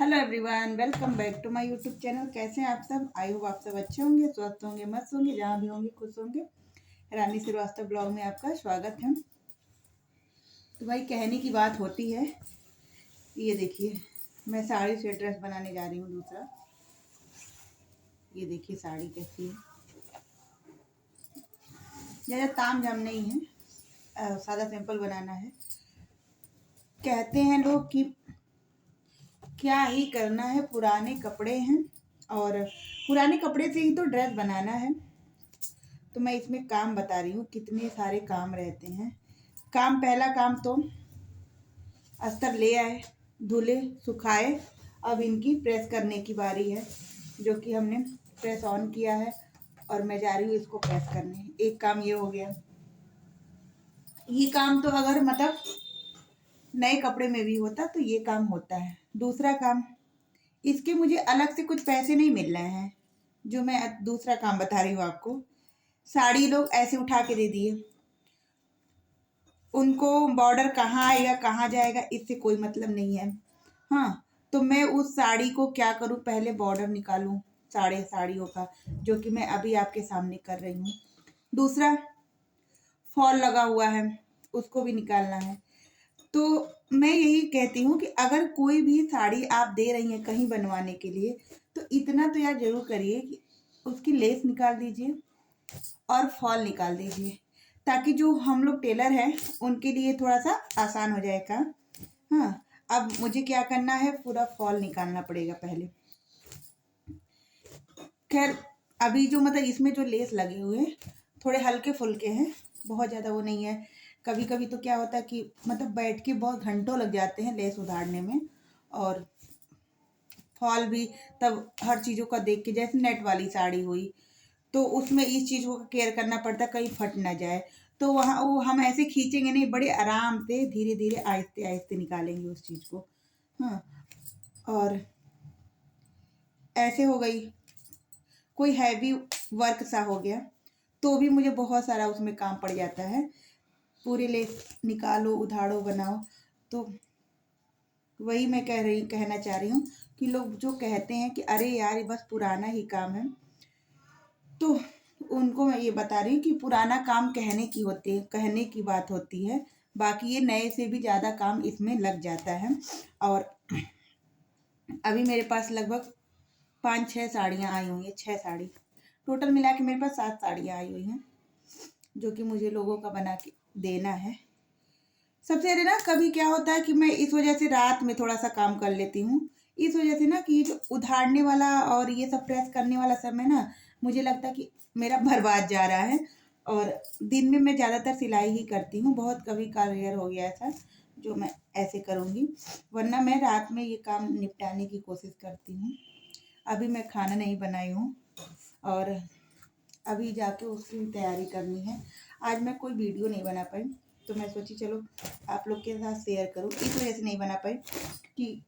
Hello everyone, welcome back to my YouTube channel. कैसे हैं आप सब? आई होप आप सब अच्छे होंगे, स्वस्थ होंगे, मस्त होंगे, जहाँ भी होंगे खुश होंगे। रानी श्रीवास्तव ब्लॉग में आपका स्वागत है। तो भाई कहने की बात होती है। ये देखिए, मैं साड़ी से ड्रेस बनाने जा रही हूँ दूसरा। ये देखिए साड़ी कैसी है। ज़्यादा ताम झाम नहीं है, सादा सिंपल बनाना है। कहते हैं लोग कि क्या ही करना है, पुराने कपड़े हैं और पुराने कपड़े से ही तो ड्रेस बनाना है। तो मैं इसमें काम बता रही हूँ, कितने सारे काम रहते हैं। पहला काम तो अस्तर ले आए, धुले, सुखाए। अब इनकी प्रेस करने की बारी है, जो कि हमने प्रेस ऑन किया है और मैं जा रही हूँ इसको प्रेस करने। एक काम ये हो गया। ये काम तो अगर मतलब नए कपड़े में भी होता तो ये काम होता है। दूसरा काम, इसके मुझे अलग से कुछ पैसे नहीं मिल रहे हैं। जो मैं दूसरा काम बता रही हूँ आपको, साड़ी लोग ऐसे उठा के दे दिए। उनको बॉर्डर कहाँ आएगा कहाँ जाएगा इससे कोई मतलब नहीं है। हाँ, तो मैं उस साड़ी को क्या करूँ, पहले बॉर्डर निकालूं साड़ियों का, जो कि मैं अभी आपके सामने कर रही हूँ। दूसरा, फॉल लगा हुआ है, उसको भी निकालना है। तो मैं यही कहती हूँ कि अगर कोई भी साड़ी आप दे रही हैं कहीं बनवाने के लिए, तो इतना तो यार जरूर करिए कि उसकी लेस निकाल दीजिए और फॉल निकाल दीजिए, ताकि जो हम लोग टेलर हैं उनके लिए थोड़ा सा आसान हो जाएगा। हाँ, अब मुझे क्या करना है, पूरा फॉल निकालना पड़ेगा पहले। खैर, अभी जो मतलब इसमें जो लेस लगे हुए हैं थोड़े हल्के फुल्के हैं, बहुत ज़्यादा वो नहीं है। कभी कभी तो क्या होता है कि मतलब बैठ के बहुत घंटों लग जाते हैं लेस उधारने में। और फॉल भी तब हर चीज़ों का देख के, जैसे नेट वाली साड़ी हुई तो उसमें इस चीज़ को केयर करना पड़ता है कहीं फट ना जाए। तो वहाँ वो हम ऐसे खींचेंगे नहीं, बड़े आराम से धीरे धीरे आहिस्ते आहिस्ते निकालेंगे उस चीज़ को। हाँ, और ऐसे हो गई। कोई हैवी वर्क सा हो गया तो भी मुझे बहुत सारा उसमें काम पड़ जाता है। पूरे लेस निकालो, उधाड़ो, बनाओ। तो वही मैं कहना चाह रही हूँ कि लोग जो कहते हैं कि अरे यार ये बस पुराना ही काम है, तो उनको मैं ये बता रही हूँ कि पुराना काम कहने की बात होती है। बाकी ये नए से भी ज़्यादा काम इसमें लग जाता है। और अभी मेरे पास लगभग 5-6 साड़ियाँ आई हुई हैं, 6 साड़ी टोटल मिला के मेरे पास 7 साड़ियाँ आई हुई हैं, जो कि मुझे लोगों का बना के देना है। सबसे ज़्यादा ना कभी क्या होता है कि मैं इस वजह से रात में थोड़ा सा काम कर लेती हूँ। इस वजह से ना कि ये जो उधारने वाला और ये सब प्रेस करने वाला समय ना, मुझे लगता है कि मेरा बर्बाद जा रहा है। और दिन में मैं ज़्यादातर सिलाई ही करती हूँ, बहुत कभी का रेयर हो गया ऐसा जो मैं ऐसे करूँगी, वरना मैं रात में ये काम निपटाने की कोशिश करती हूँ। अभी मैं खाना नहीं बनाई हूँ और अभी जाके उसकी तैयारी करनी है। आज मैं कोई वीडियो नहीं बना पाई, तो मैं सोची चलो आप लोग के साथ शेयर करूँ। इस वजह से नहीं बना पाई कि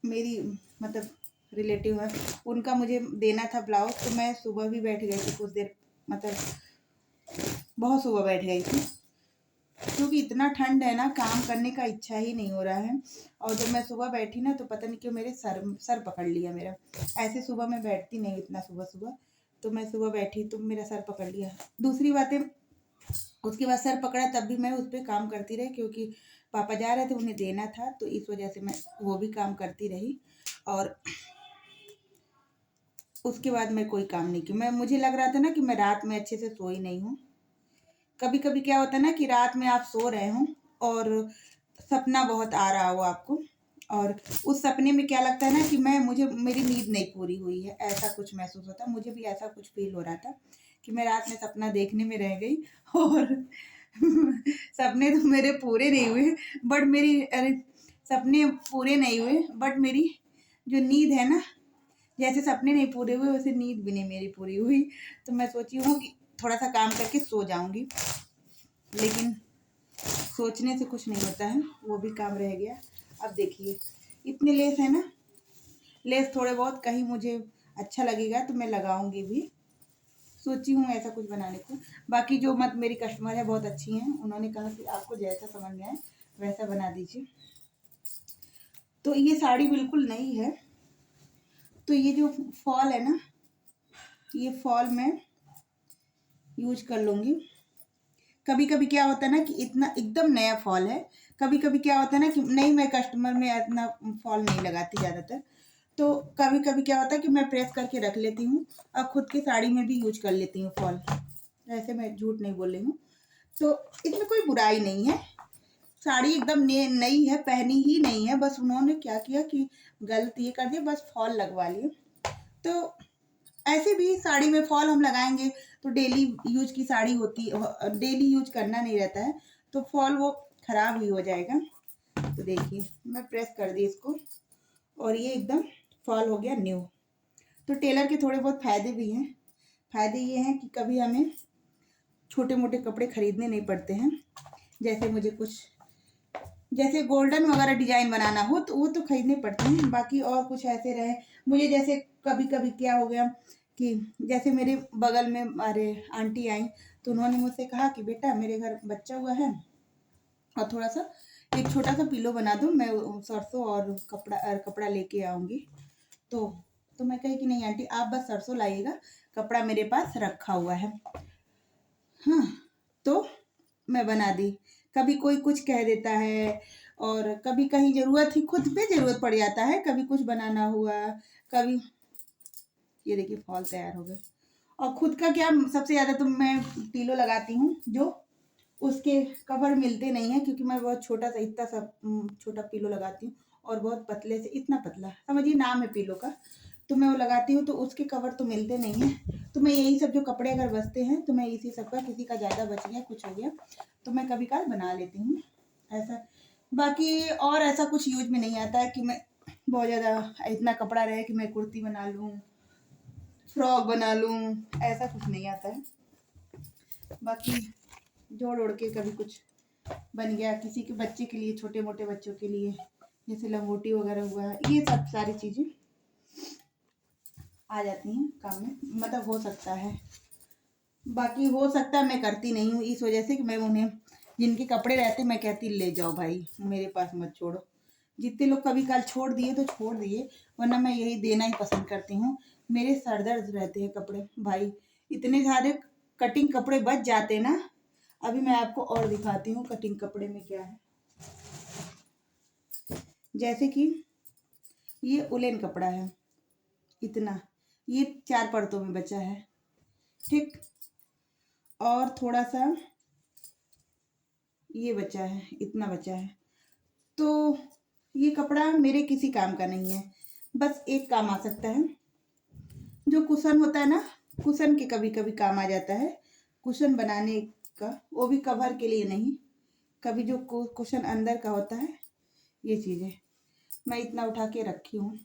मेरी मतलब रिलेटिव है, उनका मुझे देना था ब्लाउज, तो मैं सुबह भी बैठ गई थी कुछ देर, मतलब बहुत सुबह बैठ गई थी, क्योंकि इतना ठंड है ना, काम करने का इच्छा ही नहीं हो रहा है। और जब मैं सुबह बैठी ना तो पता नहीं क्यों मेरे सर पकड़ लिया मेरा। ऐसे सुबह मैं बैठती नहीं इतना सुबह सुबह, तो मैं सुबह बैठी तो मेरा सर पकड़ लिया। दूसरी बातें, उसके बाद सर पकड़ा तब भी मैं उस पर काम करती रही, क्योंकि पापा जा रहे थे, उन्हें देना था, तो इस वजह से मैं वो भी काम करती रही। और उसके बाद मैं कोई काम नहीं की। मुझे लग रहा था ना कि मैं रात में अच्छे से सोई नहीं हूँ। कभी कभी क्या होता है ना कि रात में आप सो रहे हो और सपना बहुत आ रहा हो आपको, और उस सपने में क्या लगता है ना कि मुझे मेरी नींद नहीं पूरी हुई है, ऐसा कुछ महसूस होता है। मुझे भी ऐसा कुछ फील हो रहा था कि मैं रात में सपना देखने में रह गई और सपने तो मेरे पूरे नहीं हुए, बट मेरी सपने पूरे नहीं हुए बट मेरी जो नींद है ना, जैसे सपने नहीं पूरे हुए वैसे नींद भी नहीं मेरी पूरी हुई। तो मैं सोची हूँ कि थोड़ा सा काम करके सो जाऊंगी, लेकिन सोचने से कुछ नहीं होता है, वो भी काम रह गया। अब देखिए इतने लेस है ना, लेस थोड़े बहुत कहीं मुझे अच्छा लगेगा तो मैं लगाऊंगी भी, सोची हूँ ऐसा कुछ बनाने को। बाकी जो मत मेरी कस्टमर है बहुत अच्छी हैं, उन्होंने कहा कि आपको जैसा समझ में आए वैसा बना दीजिए। तो ये साड़ी बिल्कुल नई है, तो ये जो फॉल है ना, ये फॉल मैं यूज कर लूँगी। कभी कभी क्या होता है ना कि इतना एकदम नया फॉल है, कभी कभी क्या होता है ना कि नहीं, मैं कस्टमर में इतना फॉल नहीं लगाती ज़्यादातर, तो कभी कभी क्या होता है कि मैं प्रेस करके रख लेती हूँ और खुद की साड़ी में भी यूज कर लेती हूँ फॉल। ऐसे मैं झूठ नहीं बोल रही हूँ। तो इसमें कोई बुराई नहीं है, साड़ी एकदम नई है, पहनी ही नहीं है, बस उन्होंने क्या किया कि गलत ये कर दिया, बस फॉल लगवा लिए। तो ऐसे भी साड़ी में फॉल हम लगाएंगे तो डेली यूज की साड़ी होती, डेली यूज करना नहीं रहता है, तो फॉल वो खराब ही हो जाएगा। तो देखिए मैं प्रेस कर दी इसको और ये एकदम फॉल हो गया न्यू। तो टेलर के थोड़े बहुत फ़ायदे भी हैं। फ़ायदे ये हैं कि कभी हमें छोटे मोटे कपड़े खरीदने नहीं पड़ते हैं, जैसे मुझे कुछ जैसे गोल्डन वगैरह डिजाइन बनाना हो तो वो तो खरीदने पड़ते हैं, बाकी और कुछ ऐसे रहे मुझे, जैसे कभी कभी क्या हो गया कि जैसे मेरे बगल में अरे आंटी आई, तो उन्होंने मुझसे कहा कि बेटा मेरे घर बच्चा हुआ है और थोड़ा सा एक छोटा सा पिलो बना दो, मैं सरसों और कपड़ा लेके आऊँगी। तो तो मैं कही कि नहीं आंटी, आप बस सरसों लाइएगा, कपड़ा मेरे पास रखा हुआ है। हाँ, तो मैं बना दी। कभी कोई कुछ कह देता है और कभी कहीं ज़रूरत ही खुद पे ज़रूरत पड़ जाता है, कभी कुछ बनाना हुआ, कभी ये देखिए फॉल तैयार हो गए। और खुद का क्या, सबसे ज़्यादा तो मैं पीलो लगाती हूँ, जो उसके कवर मिलते नहीं है, क्योंकि मैं बहुत छोटा सा इतना सा छोटा पीलो लगाती हूँ और बहुत पतले से, इतना पतला समझिए नाम है पीलो का, तो मैं वो लगाती हूँ, तो उसके कवर तो मिलते नहीं हैं। तो मैं यही सब जो कपड़े अगर बचते हैं तो मैं इसी सब का, किसी का ज़्यादा बच गया कुछ हो गया तो मैं कभी काल बना लेती हूँ ऐसा। बाकी और ऐसा कुछ यूज में नहीं आता है कि मैं बहुत ज़्यादा इतना कपड़ा रहे कि मैं कुर्ती बना लूँ, फ्रॉक बना लूँ, ऐसा कुछ नहीं आता है। बाकी जोड़ ओढ़ के कभी कुछ बन गया किसी के बच्चे के लिए, छोटे मोटे बच्चों के लिए, जैसे लंगोटी वगैरह हुआ, ये सब सारी चीज़ें आ जाती हैं काम में, मतलब हो सकता है। बाकी हो सकता है मैं करती नहीं हूँ इस वजह से कि मैं उन्हें, जिनके कपड़े रहते मैं कहती ले जाओ भाई, मेरे पास मत छोड़ो। जितने लोग कभी काल छोड़ दिए तो छोड़ दिए, वरना मैं यही देना ही पसंद करती हूँ। मेरे सर दर्द रहते हैं कपड़े भाई, इतने सारे कटिंग कपड़े बच जाते ना। अभी मैं आपको और दिखाती हूँ कटिंग कपड़े में क्या है। जैसे कि ये उलेन कपड़ा है, इतना, ये 4 परतों में बचा है, ठीक, और थोड़ा सा ये बचा है, इतना बचा है। तो ये कपड़ा मेरे किसी काम का नहीं है, बस एक काम आ सकता है, जो कुशन होता है ना, कुशन के कभी कभी काम आ जाता है, कुशन बनाने का, वो भी कवर के लिए नहीं, कभी जो कुशन अंदर का होता है, ये चीज़ें मैं इतना उठा के रखी हूँ,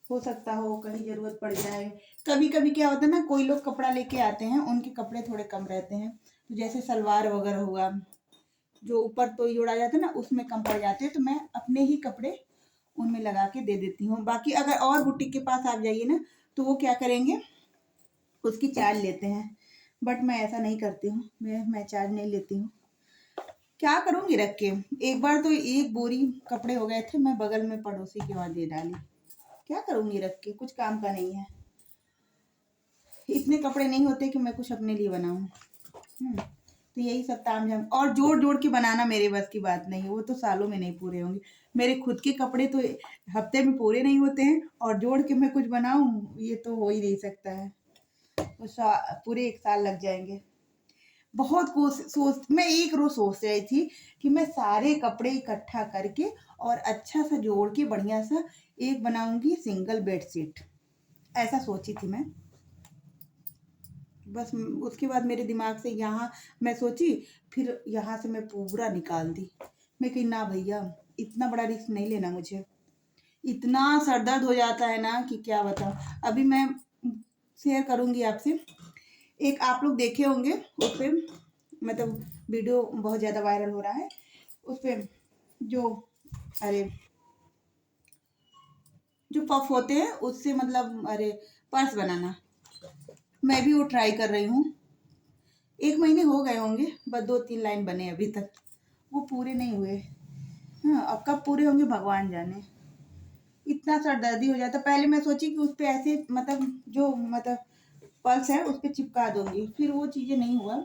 हो सकता हो कहीं ज़रूरत पड़ जाए। कभी कभी क्या होता है ना, कोई लोग कपड़ा लेके आते हैं, उनके कपड़े थोड़े कम रहते हैं, तो जैसे सलवार वगैरह हुआ, जो ऊपर तो जोड़ा जाता है ना, उसमें कम पड़ जाते हैं, तो मैं अपने ही कपड़े उनमें लगा के दे देती हूँ। बाकी अगर और बुटीक के पास आप जाइए ना, तो वो क्या करेंगे, उसकी चार्ज लेते हैं, बट मैं ऐसा नहीं करती हूँ, मैं चार्ज नहीं लेती हूँ। क्या करूँगी रख के, एक बार तो एक बोरी कपड़े हो गए थे, मैं बगल में पड़ोसी के वहाँ दे डाली, क्या करूँगी रख के, कुछ काम का नहीं है। इतने कपड़े नहीं होते कि मैं कुछ अपने लिए बनाऊँ। तो यही सब ताम झाम, और जोड़ जोड़ के बनाना मेरे बस की बात नहीं है, वो तो सालों में नहीं पूरे होंगे। मेरे खुद के कपड़े तो हफ्ते में पूरे नहीं होते हैं, और जोड़ के मैं कुछ बनाऊँ ये तो हो ही नहीं सकता है, तो पूरे 1 साल लग जाएंगे। बहुत सोच, मैं एक रोज सोच रही थी कि मैं सारे कपड़े इकट्ठा करके और अच्छा सा जोड़ के बढ़िया सा एक बनाऊंगी सिंगल बेडशीट, ऐसा सोची थी मैं। बस उसके बाद मेरे दिमाग से यहाँ मैं सोची, फिर यहाँ से मैं पूरा निकाल दी। मैं कही ना भैया, इतना बड़ा रिस्क नहीं लेना मुझे, इतना सर दर्द हो जाता है ना कि क्या बताऊँ। अभी मैं शेयर करूँगी आपसे, एक आप लोग देखे होंगे उस पर, मतलब वीडियो बहुत ज़्यादा वायरल हो रहा है उस पर, जो अरे जो पफ होते हैं उससे, मतलब अरे पर्स बनाना, मैं भी वो ट्राई कर रही हूँ। 1 महीने हो गए होंगे, बस 2-3 लाइन बने अभी तक, वो पूरे नहीं हुए। हाँ, अब कब पूरे होंगे भगवान जाने। इतना सरदर्दी हो जाता। पहले मैं सोची कि उस पे ऐसे मतलब जो मतलब पल्स है उस पे चिपका दूंगी, फिर वो चीज़ें नहीं हुआ।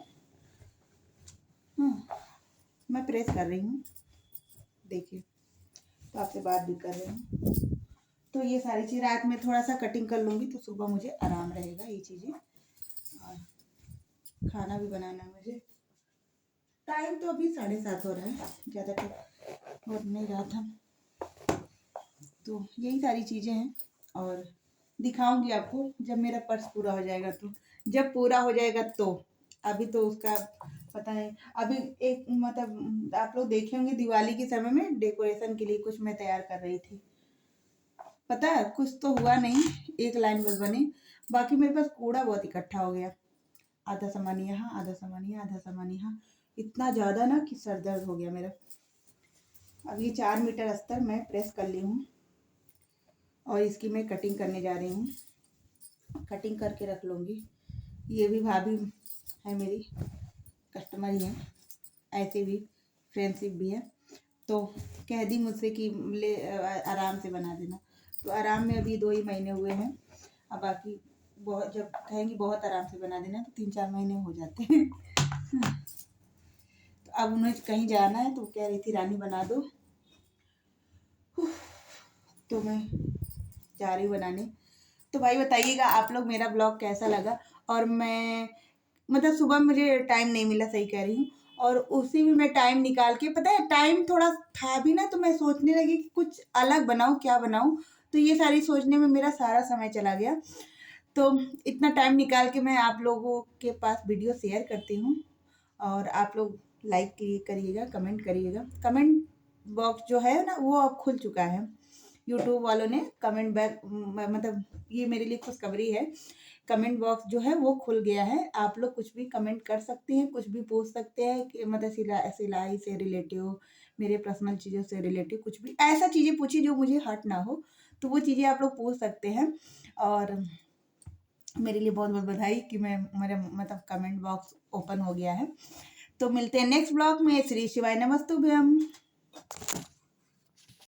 हाँ, मैं प्रेस कर रही हूँ, देखिए, तो आपसे बात भी कर रही हूँ। तो ये सारी चीज़ रात में थोड़ा सा कटिंग कर लूँगी तो सुबह मुझे आराम रहेगा ये चीज़ें। और खाना भी बनाना है मुझे। टाइम तो अभी 7:30 हो रहा है, ज़्यादा टाइम हो नहीं रहा था। तो यही सारी चीज़ें हैं और दिखाऊंगी आपको जब मेरा पर्स पूरा हो जाएगा तो। जब पूरा हो जाएगा तो अभी तो उसका पता नहीं। अभी एक मतलब आप लोग देखे होंगे दिवाली के समय में डेकोरेशन के लिए कुछ मैं तैयार कर रही थी। पता है कुछ तो हुआ नहीं, एक लाइन बस बनी। बाकी मेरे पास कूड़ा बहुत इकट्ठा हो गया। आधा सामान यहाँ, आधा सामान यहाँ, आधा सामान यहाँ, इतना ज़्यादा ना कि सर दर्द हो गया मेरा। अब ये 4 मीटर अस्तर मैं प्रेस कर ली हूँ और इसकी मैं कटिंग करने जा रही हूँ। कटिंग करके रख लूँगी। ये भी भाभी है मेरी, कस्टमर ही है, ऐसे भी फ्रेंडशिप भी है। तो कह दी मुझसे कि ले आराम से बना देना। तो आराम में अभी 2 ही महीने हुए हैं। अब बाकी बहुत जब कहेंगी बहुत आराम से बना देना तो 3-4 महीने हो जाते हैं। तो अब उन्हें कहीं जाना है तो कह रही थी रानी बना दो, तो मैं जा रही हूँ बनाने। तो भाई बताइएगा आप लोग मेरा ब्लॉग कैसा लगा। और मैं मतलब सुबह मुझे टाइम नहीं मिला, सही कह रही हूँ। और उसी में मैं टाइम निकाल के, पता है टाइम थोड़ा था भी ना, तो मैं सोचने लगी कि कुछ अलग बनाऊँ, क्या बनाऊँ। तो ये सारी सोचने में मेरा सारा समय चला गया। तो इतना टाइम निकाल के मैं आप लोगों के पास वीडियो शेयर करती हूँ। और आप लोग लाइक करिएगा, कमेंट करिएगा। कमेंट बॉक्स जो है ना वो अब खुल चुका है। यूट्यूब वालों ने कमेंट बैक मतलब ये मेरे लिए खुशखबरी है। कमेंट बॉक्स जो है वो खुल गया है। आप लोग कुछ भी कमेंट कर सकते हैं, कुछ भी पूछ सकते हैं कि मतलब सिलाई से रिलेटिव, मेरे पर्सनल चीज़ों से रिलेटिव, कुछ भी ऐसा चीज़ें पूछी जो मुझे हर्ट ना हो, तो वो चीज़ें आप लोग पूछ सकते हैं। और मेरे लिए बहुत बहुत बधाई कि मैं मेरा मतलब कमेंट बॉक्स ओपन हो गया है। तो मिलते हैं नेक्स्ट ब्लॉग में। श्री शिवाय नमस्तुभ्यम।